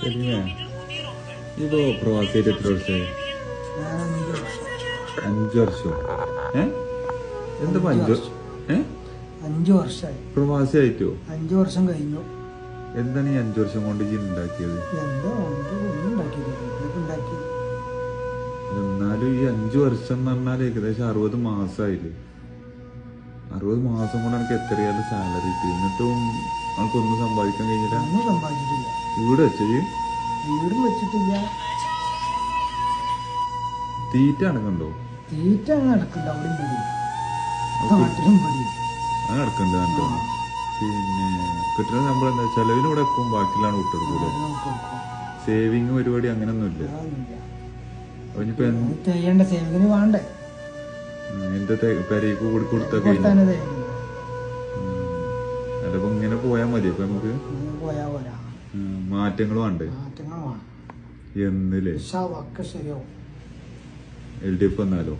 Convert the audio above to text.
ശരിയാ ഇപ്പൊ പ്രവാസിയായിട്ട് എത്ര വർഷമായി? 5 വർഷം. എന്താ 5 വർഷമായി പ്രവാസിയായിട്ടോ? 5 വർഷം കഴിഞ്ഞു. എന്താണ് ഈ 5 വർഷം കൊണ്ട് ഈ ഉണ്ടാക്കിയത്? എന്നാലും ഈ 5 വർഷം എന്ന് പറഞ്ഞാൽ ഏകദേശം 60 മാസമായില്ലേ? 60 മാസം കൊണ്ട് എനിക്ക് എത്രയാലും സാലറി കിട്ടി, എന്നിട്ടും നമുക്കൊന്നും സമ്പാദിക്കാൻ കഴിഞ്ഞില്ല. വീട് വെച്ചത്? വീടും വെച്ചിട്ടില്ല. തീറ്റ അടക്കണ്ടോ? തീറ്റ നടക്കണ്ട. നാട്ടിലും അത് നടക്കണ്ട. പിന്നെ കിട്ടുന്ന ശമ്പളം എന്താ? ചെലവിന് ഇവിടെ എപ്പം ബാക്കിയിലാണ് വിട്ടെടുക്കൂടെ? സേവിങ് പരിപാടി അങ്ങനൊന്നുമില്ല. ചെയ്യേണ്ട സേവിങ്ങിന് വേണ്ടേ? എന്റെ പെരയ്ക്ക് കൊടുത്താ കഴിഞ്ഞു. അല്ലപ്പോ ഇങ്ങനെ പോയാ മതി. അപ്പൊ നമുക്ക് മാറ്റങ്ങൾ വേണ്ടേ? എന്നില്ലേ ശരിയാവും. LDF വന്നാലോ?